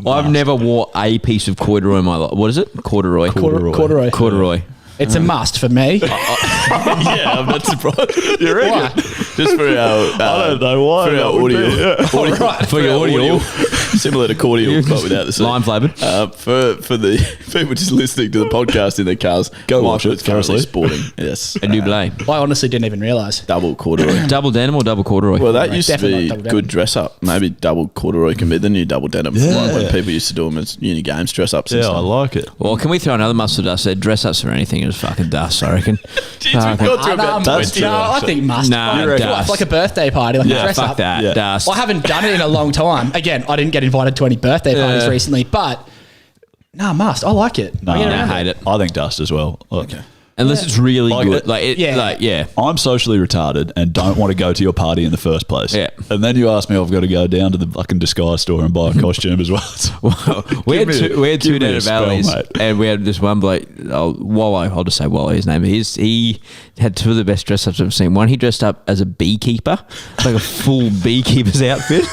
I've never wore a piece of corduroy in my life. What is it? Corduroy. Corduroy. Corduroy. It's a must for me. Yeah, I'm not surprised. You reckon? Why? Just for our, I don't know why. for that our would audio. be, yeah. Right. For your audio. Similar to cordial, but without the C. Lime flavoured. For the people just listening to the podcast in their cars, Go watch Michael it, is currently seriously. sporting. Yes. A new blade. I honestly didn't even realise. Double corduroy. Double denim or double corduroy? Well, that used to Definitely be not double denim. good dress up. Maybe double corduroy can be the new double denim. Like when people used to do them as uni games dress ups. Yeah, I like it. Well, can we throw another mustard dust? Said dress ups for anything is fucking dust, I reckon. Jeez, we've got through about 20. I think must. Nah, Like, dust. like a birthday party, like a dress Fuck up. that. Yeah. Dust. I haven't done it in a long time. Again, I didn't get invited to any birthday parties recently, but Nah, must. I like it. No, I get I around hate it. I think dust as well. Look, Unless it's really Like good. it- Yeah. I'm socially retarded and don't want to go to your party in the first place. Yeah. And then you ask me, I've got to go down to the fucking disguise store and buy a costume as well. We had Give me two a Native spell, Valleys, mate. and we had this one bloke, Wallow. I'll just say Wallow, his name. He had two of the best dress ups I've seen. One, he dressed up as a beekeeper, like a full beekeeper's outfit,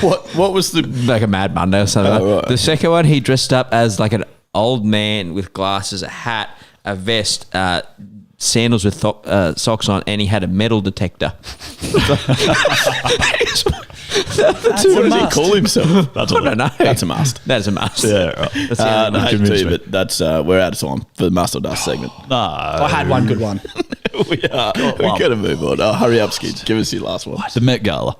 What was the? like a Mad Monday or something. Oh, right. The second one, he dressed up as like an old man with glasses, a hat, a vest, sandals with socks on, and he had a metal detector. What did he call himself? That's I don't know. That's a must. That is a must. Yeah, right. That's the only No, I one. hate to Convince you, me. but that's we're out of time for the must or dust segment. I had one good one. We are. We're gonna move on. Oh, hurry up, Skids. Give us your last one. The Met Gala.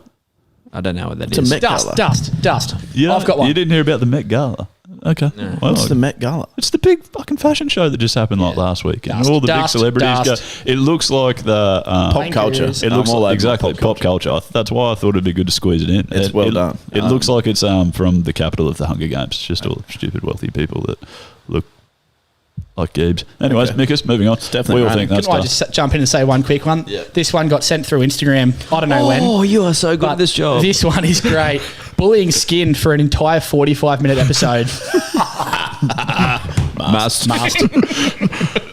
I don't know what that It's a is. Met Gala. Dust. You I've got one. You didn't hear about the Met Gala? Okay. Well, What's the Met Gala? it's the big fucking fashion show that just happened like last week. And Dust, all the big dust, celebrities dust. go. It looks like the Pop culture. It It looks I'm all over exactly pop culture. That's why I thought it'd be good to squeeze it in. It's well done. It looks like it's from the capital of the Hunger Games. Just all stupid wealthy people that look like Gibbs. Anyways, Okay. Mikus, moving on. definitely we all random. think that's Can I dust. just jump in and say one quick one? Yeah. This one got sent through Instagram. I don't know when. Oh, you are so good But at this job. This one is great. Bullying Skin for an entire 45-minute episode. Must.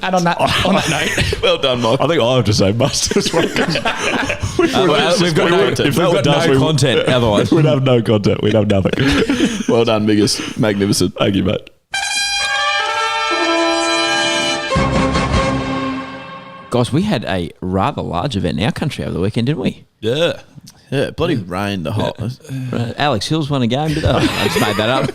And on that note, Well done, Mike. I think I have to say must as well. We've got no, If we we've were got dust, no we would- content otherwise. We'd have no content. We'd have nothing. Well done, Migus. Magnificent. Thank you, mate. Guys, we had a rather large event in our country over the weekend, didn't we? Yeah. Yeah, bloody rained the whole. Alex Hills won a game, did I just made that up.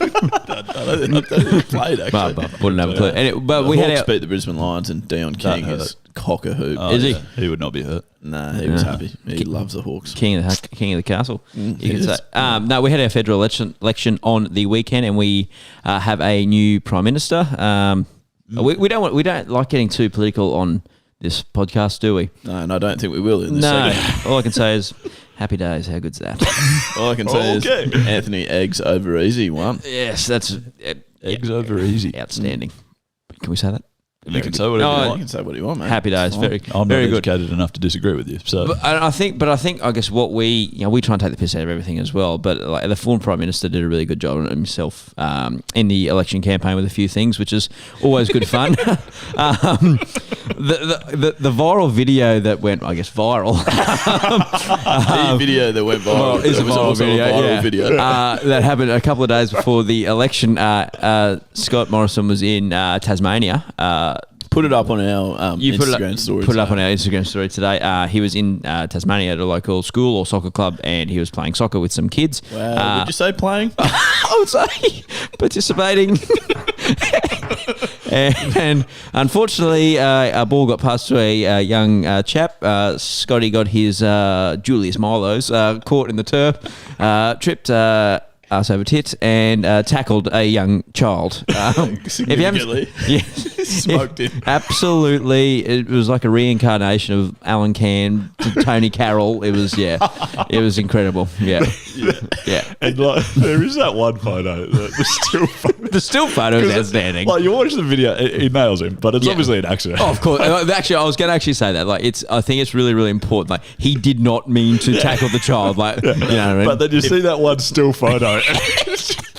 I don't think he played actually. But wouldn't have a clue. But The we had Hawks our, beat the Brisbane Lions, and Dion King hurt. is cock a hoop. Is he? He would not be hurt. Nah, he was happy. He loves the Hawks. king of the castle. he You could is. say. No, we had our federal election on the weekend, and we have a new prime minister. We don't like getting too political on this podcast, do we? No, and I don't think we will in this No. segment. All I can say is, happy days. How good's that? All I can say is Anthony Eggs over easy one. Yes, that's Eggs over easy. outstanding. Can we say that? You can say whatever Oh, you You want. can say what you want, man. Happy days. It's Very, I'm very not good. educated enough to disagree with you. So But I think I guess what we try and take the piss out of everything as well. But like the former prime minister did a really good job on himself in the election campaign with a few things, which is always good fun. The viral video that went, I guess, viral. The video that went viral. Is a It was viral also video, a viral yeah. video. That happened a couple of days before the election. Scott Morrison was in Tasmania. Put it up on our You Instagram story. Put it up today. on our Instagram story today. He was in Tasmania at a local school or soccer club, and he was playing soccer with some kids. Wow. Would you say playing? I would say participating. and unfortunately, a ball got passed to a young chap. Scotty got his Julius Milos caught in the turf, tripped ass over tit, and tackled a young child. Significantly. Yeah. Smoked him. Absolutely. It was like a reincarnation of Alan Cann to Tony Carroll. It was, it was incredible. Yeah. Yeah. and like, there is that one photo that was still funny. The still photo is outstanding. Like you watch the video, he nails him, but it's Yeah. obviously an accident. Oh, of course. Actually, I was going to actually say that. Like, I think it's really, really important. Like, he did not mean to tackle the child. Like, you know what I mean? But then you see that one still photo.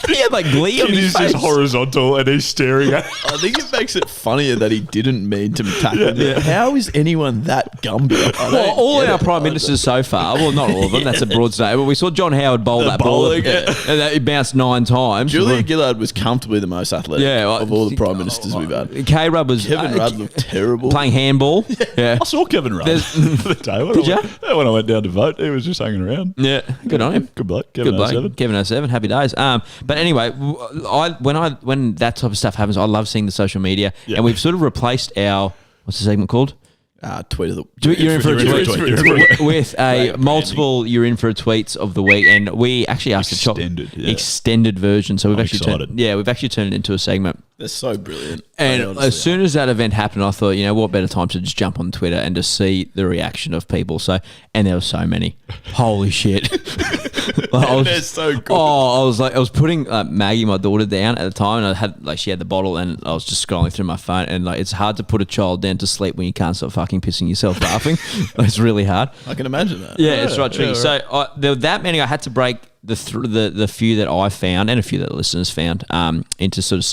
he had like glee on It his is face. just horizontal and he's staring at I think it makes it funnier that he didn't mean to tackle him. How is anyone that Gumby? Well, all our prime ministers so far, well, not all of them, that's a broad statement. But we saw John Howard bowl that bowling, ball. And that, it bounced 9 times. Julia Gillard was comfortably the most athletic Yeah, of all the prime ministers we've had. K-Rudd was Kevin Rudd looked terrible. playing handball. Yeah. I saw Kevin Rudd There's- the other day when Did I went, when I went down to vote. He was just hanging around. Yeah, good on him. Good bloke. Kevin Good bloke. 07. Kevin 07, happy days. But anyway, when that type of stuff happens, I love seeing the social media, Yeah. and we've sort of replaced our what's the segment called? Tweet of the You're in for a You're in tweet. for a tweet. You're in for a tweet. With a multiple you're in for a tweets of the week, and we actually asked Extended, the yeah. extended version. So we've I'm actually excited. turned it into a segment. They're so brilliant. And They honestly as soon as that event happened, I thought, what better time to just jump on Twitter and to see the reaction of people. So, and there were so many. Holy shit! They're so good. Oh, I was putting Maggie, my daughter, down at the time, and I had she had the bottle, and I was just scrolling through my phone, and it's hard to put a child down to sleep when you can't stop fucking pissing yourself laughing. It's really hard. I can imagine that. Yeah, it's right tricky. So there were that many. I had to break the few that I found and a few that the listeners found into sort of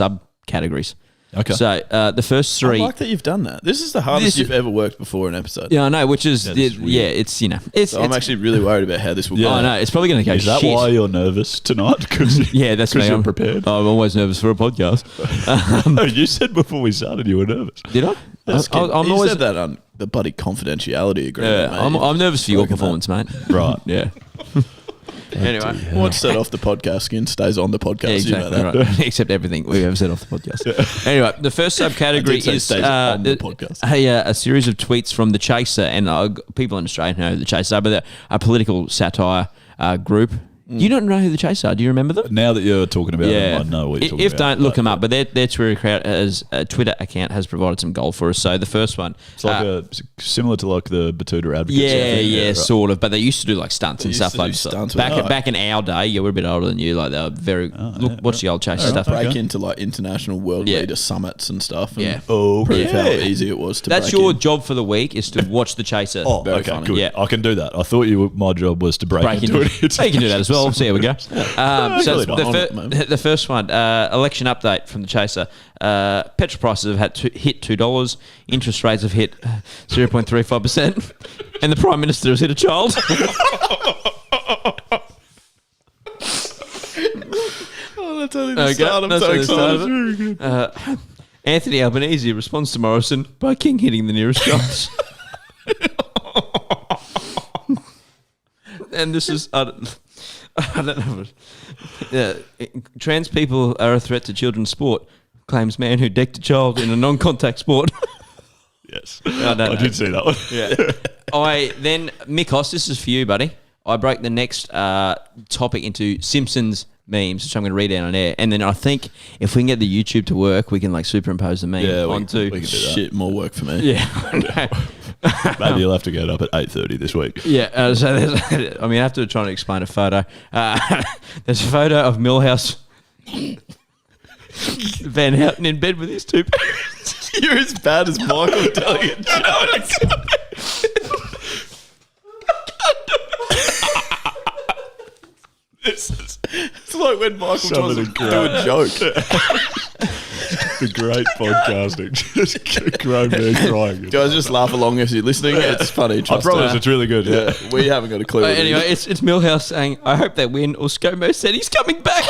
subcategories. Okay. So the first I three. like that you've done that. This is the hardest you've ever worked before an episode. Yeah, I know. Which is it's So I'm actually really worried about how this will go. I know it's probably going to go. Is that shit. why you're nervous tonight? Yeah, that's me. you're I'm prepared. I'm always nervous for a podcast. No, you said before we started you were nervous. Did I? I'm you always. said that on the bloody confidentiality agreement. Yeah, mate. I'm nervous for your Spoken performance, mate. Right. Yeah. Anyway, What's set off the podcast skin stays on the podcast. yeah, You know exactly. that. Right. Except everything we've ever said off the podcast. Anyway, the first I subcategory did say is stays on the podcast. a series of tweets from The Chaser, and people in Australia know who The Chaser are, but they're a political satire group. You don't know who The Chaser are? Do you remember them? Now that you're talking about them, I know what you're talking If about. don't, look them up. But their Twitter account has provided some gold for us. So the first one. It's like similar to like the Batuta Advocates. Yeah, right. sort of. But they used to do like stunts They and used stuff to do like stunts that. with- Back in our day, we're a bit older than you. Like they were very. Watch the old Chaser stuff. Break into like international world Yeah. leader summits and stuff. And Yeah. prove how Okay. easy it was to That's break your in. job for the week is to watch The Chaser. Oh, Very okay, funny. good. Yeah. I can do that. I thought my job was to break into it. You can do that as well. See how we go. So really not on it, mate. the first one, election update from The Chaser. Petrol prices have hit $2. Interest rates have hit 0.35%. And the Prime Minister has hit a child. Oh, that's only the start. I'm that's so how they excited. started. Anthony Albanese responds to Morrison by King hitting the nearest child. And this is... I don't know. Trans people are a threat to children's sport, claims man who decked a child in a non-contact sport. Yes. I did see that one. Yeah. Mikos, this is for you, buddy. I broke the next topic into Simpsons memes, which I'm going to read out on air. And then I think if we can get the YouTube to work, we can like superimpose the meme onto... we can do that. Shit, more work for me. Yeah. Maybe you'll have to get up at 8:30 this week. Yeah, so I have to try and explain a photo. There's a photo of Millhouse Van Houten in bed with his two parents. You're as bad as Michael telling a joke. It's like when Michael tries to do a joke. The great podcasting. Just grown man crying. Guys, just laugh along if you're listening. It's funny. I Trust promise us. it's really good. Yeah. We haven't got a clue. what it Anyway, is. it's Millhouse saying, "I hope they win," or ScoMo said he's coming back.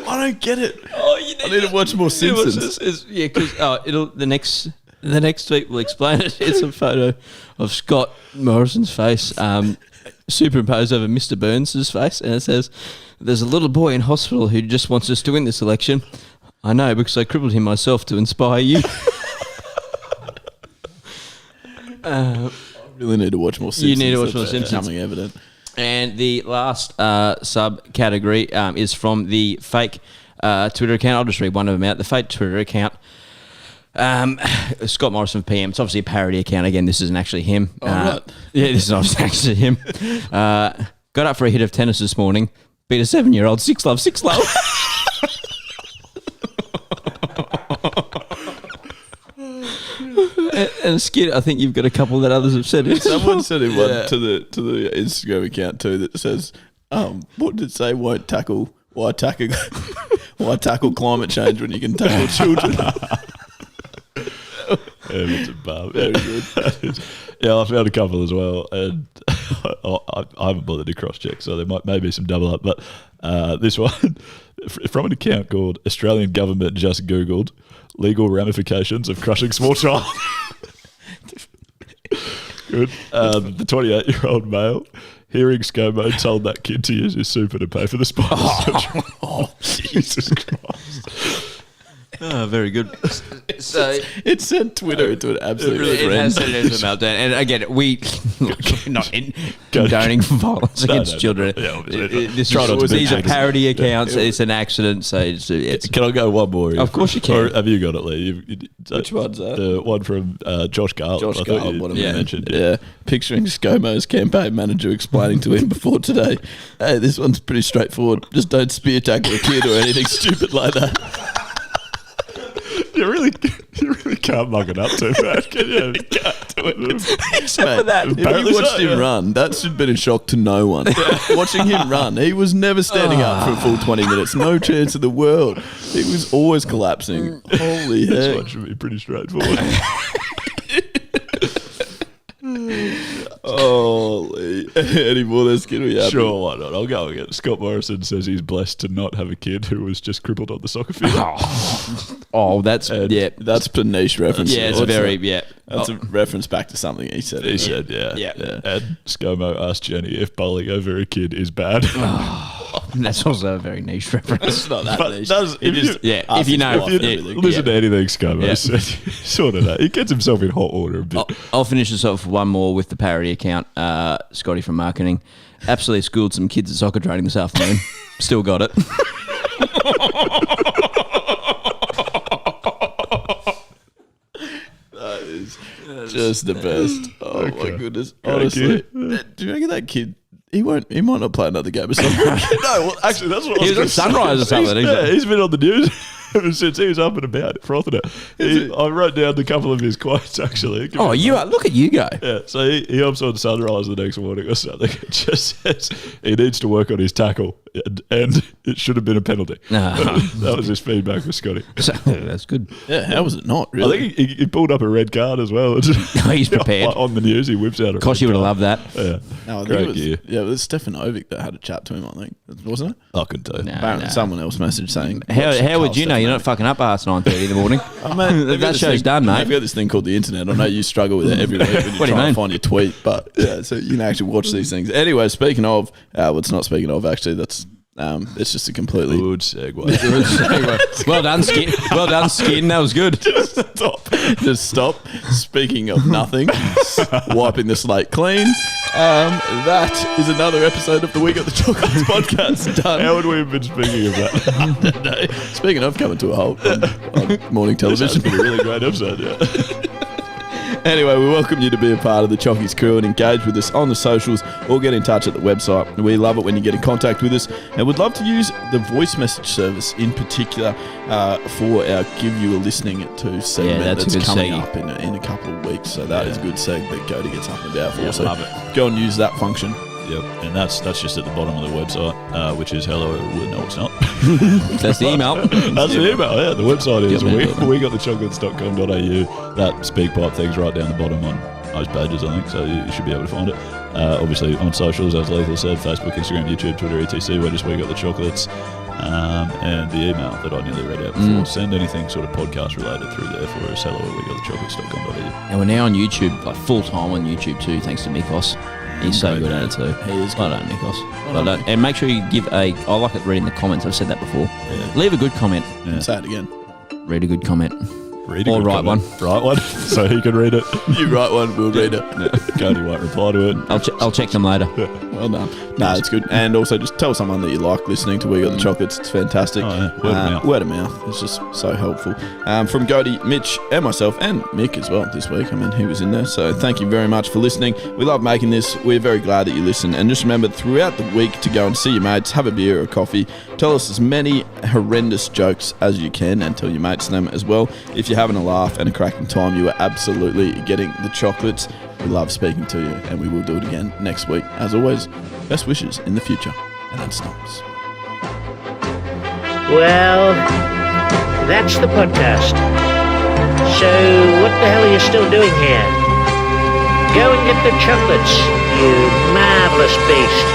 I don't get it. Oh, I need to watch more Simpsons. Yeah, because the next tweet will explain it. It's a photo of Scott Morrison's face, superimposed over Mr. Burns' face, and it says, "There's a little boy in hospital who just wants us to win this election. I know because I crippled him myself to inspire you." I really need to watch more Simpsons. You need to watch more That's Simpsons. becoming evident. And the last subcategory is from the fake Twitter account. I'll just read one of them out. The fake Twitter account. Scott Morrison PM. It's obviously a parody account. Again, this isn't actually him. right. Yeah, this is obviously actually him. Got up for a hit of tennis this morning. Beat a 7-year-old 6-love, 6-love. And Skid, I think you've got a couple that others have said it. Someone said in one to the Instagram account too that says, what did it say? Why tackle climate change when you can tackle children? It's above. Very good. Yeah, I found a couple as well, and I haven't bothered to cross-check, so there may be some double up. But this one, from an account called Australian Government Just Googled Legal Ramifications of Crushing Small Child. Good. The 28-year-old male hearing ScoMo told that kid to use his super to pay for the spinal surgery. Oh, Jesus Christ. Oh, very good. So It sent Twitter into an absolute it has frenzy. turned into a meltdown. And again, we're not condoning violence against children. Yeah, obviously. These are parody accounts. It's an accident. So it's Can I go one more? Of course you can. Or have you got it, Lee? Which one's that? The one from Josh Garland. Josh I thought Garland, you what mentioned. yeah. Picturing ScoMo's campaign manager explaining to him before today, hey, this one's pretty straightforward. Just don't spear tackle a kid or anything stupid like that. You really can't mug it up too bad, can you? Except for that. If Apparently you watched so, him yeah. run, that should have been a shock to no one. Watching him run, he was never standing up for a full 20 minutes. No chance in the world. He was always collapsing. Holy This heck. one should be pretty straightforward. Holy. Any more that's going to be happening? Sure, why not? I'll go again. Scott Morrison says he's blessed to not have a kid who was just crippled on the soccer field. Oh, that's yeah. That's a niche reference. Yeah, it's What's very that? yeah. That's a reference back to something he said. He said, yeah. And ScoMo asked Jenny if bowling over a kid is bad. That's also a very niche reference. It's not that But niche. does- He if just you- yeah, asked if you his know- wife if and you- everything. Listen to anything ScoMo Yeah. said. Sort of that. He gets himself in hot water a bit. I'll finish this off with one more with the parody account. Scotty from marketing. Absolutely schooled some kids at soccer training this afternoon. Still got it. Just the best. Oh my goodness. Honestly. Do you reckon that kid he might not play another game of soccer? No, well, actually, that's what I He was was at gonna say. Sunrise or something. He's been on the news ever since he was up and about, frothing it. I wrote down a couple of his quotes, actually. Oh, you are. Look at you go. Yeah, so he hops on Sunrise the next morning or something. It just says he needs to work on his tackle, and it should have been a penalty. That was his feedback for Scotty. So, that's good. Yeah, how was it not, I really? think he pulled up a red card as well. He's prepared. On the news, he whips out a Koshi would have loved that. Yeah, No, I think great it was, gear. yeah, it was Stefan Ovic that had a chat to him, I think. Wasn't it? I couldn't tell you. No, Apparently no. someone else messaged saying... How would you know? You're not fucking up past 9:30 in the morning. Oh, mate, they've got That this show's thing- done, mate. They've got this thing called the internet. I know you struggle with it every week when you What do you try mean? and find your tweet, but yeah, so you can actually watch these things. Anyway, speaking of, well, it's not speaking of, actually, that's it's just a completely... Good segue. Well done, Skin. Well done, Skin. That was good. Just stop. Speaking of nothing, wiping the slate clean. That is another episode of the We Got the Chocolates podcast done. How would we have been speaking of that? No. Speaking of coming to a halt on morning This has television. been a really great episode, yeah. Anyway, we welcome you to be a part of the Choccies crew and engage with us on the socials or get in touch at the website. We love it when you get in contact with us and would love to use the voice message service in particular for our Give You a Listening To segment that's a that's good coming segue. up in a couple of weeks. So that is a good seg that Gode gets up and about for. Yeah, So love it. go and use that function. Yep, and that's just at the bottom of the website, which is hello. No, it's not. That's the email. That's the email. Yeah, the website is Yep, man. wegotthechocolates.com.au. That SpeakPipe thing's right down the bottom on most pages, I think. So you should be able to find it. Obviously on socials, as Lethal said, Facebook, Instagram, YouTube, Twitter, etc. We're just We Got the Chocolates. And the email that I nearly read out before. Send anything sort of podcast related through there for us. hello@wegotthechocolates.com.au. And we're now on YouTube, like full time on YouTube too, thanks to Mikos. He's so good at it too. He is Well done, Mikos. Well done. And make sure you give I like it reading the comments. I've said that before. Leave a good comment. Say it again. Read a good comment. Read a Or good write comment. Write one so he can read it. You write one, we'll read it. Cody won't reply to it. I'll check them later. Well done. No, it's good. And also just tell someone that you like listening to We Got the Chocolates. It's fantastic. Oh, yeah. Word of mouth. Word of mouth. It's just so helpful. From Gode, Mitch, and myself, and Mick as well this week. I mean, he was in there. So thank you very much for listening. We love making this. We're very glad that you listen. And just remember, throughout the week, to go and see your mates, have a beer or a coffee. Tell us as many horrendous jokes as you can and tell your mates them as well. If you're having a laugh and a cracking time, you are absolutely getting the chocolates. We love speaking to you, and we will do it again next week. As always, best wishes in the future. And that stops. Well, that's the podcast. So, what the hell are you still doing here? Go and get the chocolates, you marvelous beast.